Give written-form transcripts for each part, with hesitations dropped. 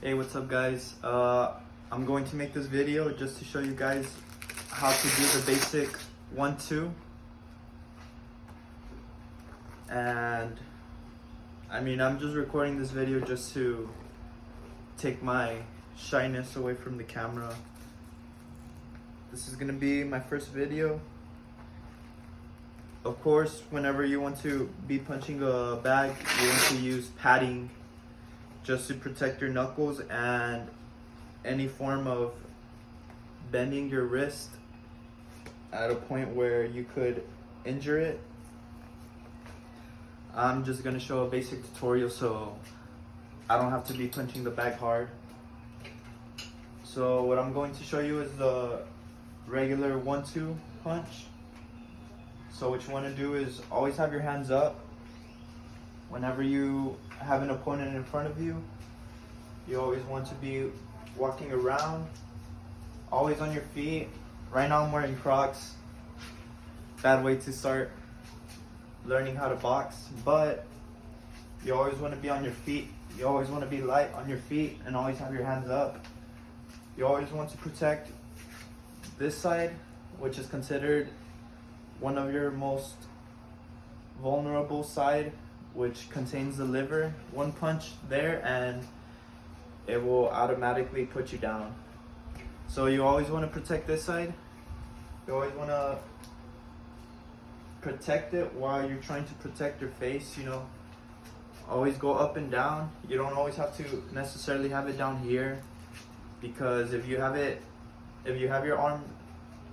Hey, what's up guys? I'm going to make this video just to show you guys how to do the basic 1-2. And I'm just recording this video just to take my shyness away from the camera. This is gonna be my first video. Of course, whenever you want to be punching a bag, you want to use padding just to protect your knuckles and any form of bending your wrist at a point where you could injure it. I'm just gonna show a basic tutorial so I don't have to be punching the bag hard. So what I'm going to show you is the regular 1-2 punch. So what you want to do is always have your hands up. Whenever you have an opponent in front of you, you always want to be walking around, always on your feet. Right now I'm wearing Crocs. Bad way to start learning how to box, but you always want to be on your feet. You always want to be light on your feet and always have your hands up. You always want to protect this side, which is considered one of your most vulnerable side, which contains the liver. One punch there and it will automatically put you down. So you always want to protect this side. You always want to protect it while you're trying to protect your face, always go up and down. You don't always have to necessarily have it down here, because if you have your arm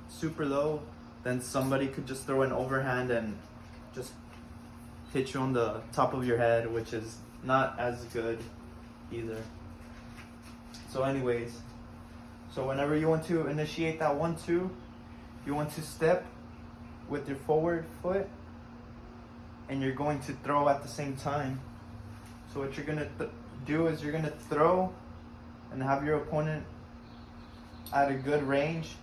super low, then somebody could just throw an overhand and just hit you on the top of your head, which is not as good either. So anyways, so whenever you want to initiate that 1-2, you want to step with your forward foot and you're going to throw at the same time. So what you're gonna do is you're gonna throw and have your opponent at a good range.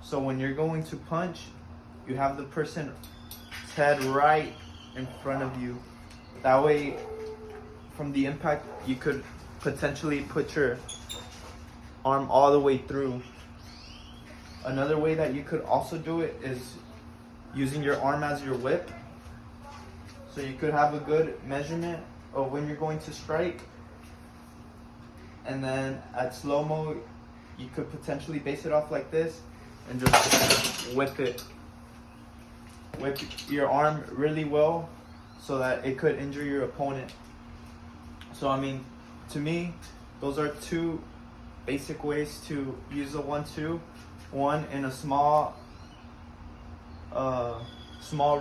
So when you're going to punch, you have the person's head right in front of you. That way, from the impact, you could potentially put your arm all the way through. Another way that you could also do it is using your arm as your whip. So you could have a good measurement of when you're going to strike. And then at slow-mo, you could potentially base it off like this and just whip it. Whip your arm really well so that it could injure your opponent. So to me, those are two basic ways to use a 1-2. One in a small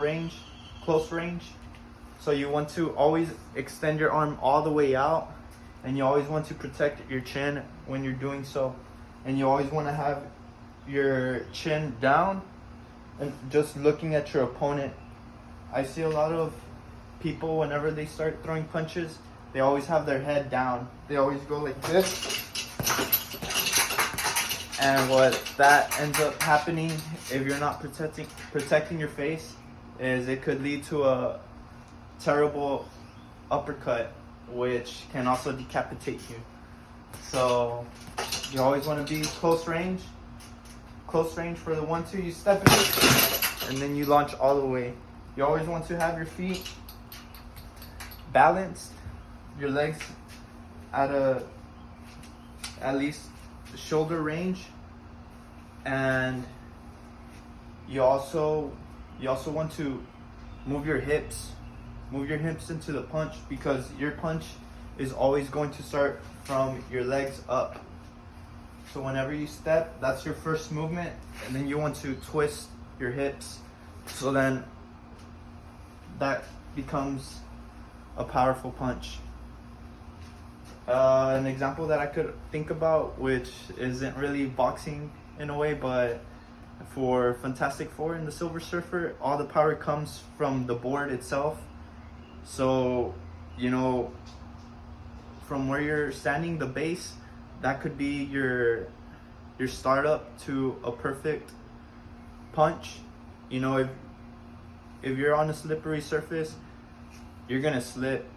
range, close range. So you want to always extend your arm all the way out, and you always want to protect your chin when you're doing so. And you always want to have your chin down and just looking at your opponent. I see a lot of people, whenever they start throwing punches, they always have their head down. They always go like this. And what that ends up happening, if you're not protecting your face, is it could lead to a terrible uppercut, which can also decapitate you. So you always want to be close range. Close range for the 1-2, you step in and then you launch all the way. You always want to have your feet balanced, your legs at least shoulder range, and you also want to move your hips into the punch, because your punch is always going to start from your legs up. So whenever you step, that's your first movement, and then you want to twist your hips, so then that becomes a powerful punch. An example that I could think about, which isn't really boxing in a way, but for Fantastic Four in the Silver Surfer, all the power comes from the board itself. So, from where you're standing, the base, that could be your startup to a perfect punch. If you're on a slippery surface, you're gonna slip.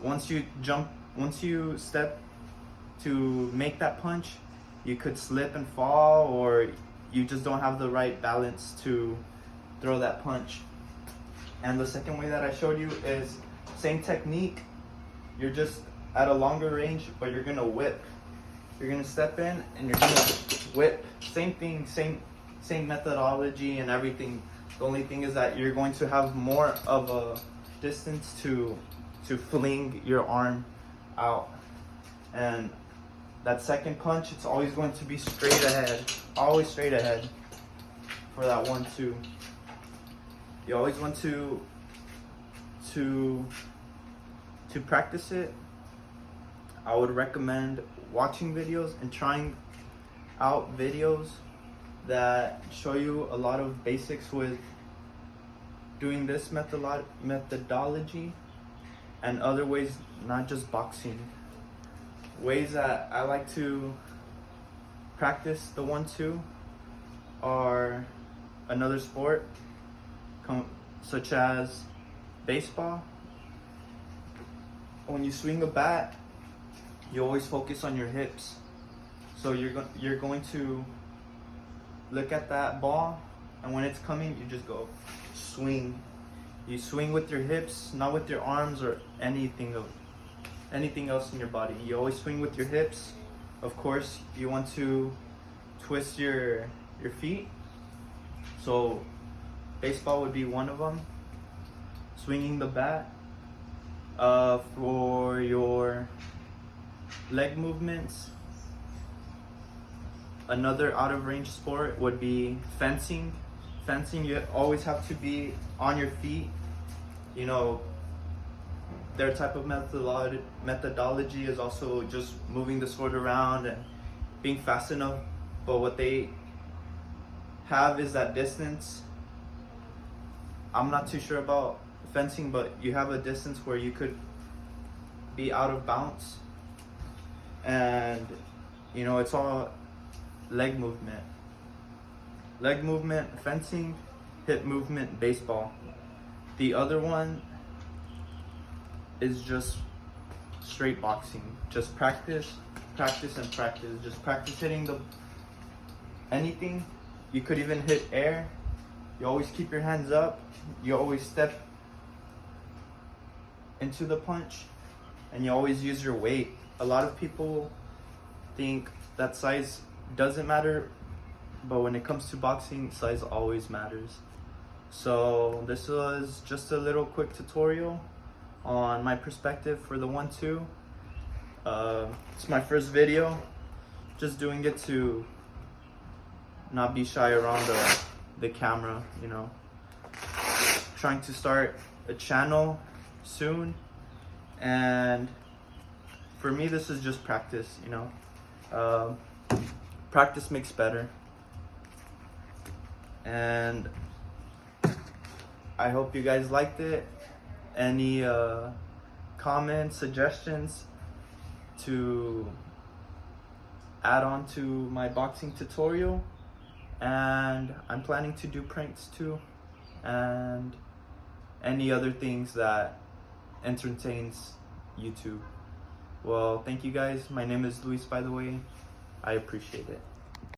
Once you step to make that punch, you could slip and fall, or you just don't have the right balance to throw that punch. And the second way that I showed you is same technique. You're just at a longer range, but you're gonna whip. You're gonna step in and you're gonna whip. Same thing, same methodology and everything. The only thing is that you're going to have more of a distance to fling your arm out. And that second punch, it's always going to be straight ahead. Always straight ahead for that 1-2. You always want to practice it. I would recommend watching videos and trying out videos that show you a lot of basics with doing this methodology, and other ways, not just boxing. Ways that I like to practice the 1-2 are another sport, such as baseball. When you swing a bat, you always focus on your hips. So you're going to look at that ball, and when it's coming, you just go swing. You swing with your hips, not with your arms or anything else in your body. You always swing with your hips. Of course, you want to twist your feet. So baseball would be one of them. Swinging the bat. For your leg movements, another out of range sport would be fencing. Fencing, you always have to be on your feet. You know, their type of methodology is also just moving the sword around and being fast enough. But what they have is that distance. I'm not too sure about fencing, but you have a distance where you could be out of bounds. And, you know, it's all leg movement. Leg movement, fencing, hip movement, baseball. The other one is just straight boxing. Just practice, practice, and practice. Just practice hitting anything. You could even hit air. You always keep your hands up. You always step into the punch, and you always use your weight. A lot of people think that size doesn't matter, but when it comes to boxing, size always matters. So this was just a little quick tutorial on my perspective for the 1-2. It's my first video, just doing it to not be shy around the camera, you know. Trying to start a channel soon, and for me this is just practice, you know. Practice makes better, and I hope you guys liked it. Any comments, suggestions to add on to my boxing tutorial? And I'm planning to do pranks too, and any other things that entertains YouTube. Well, thank you guys. My name is Luis, by the way. I appreciate it.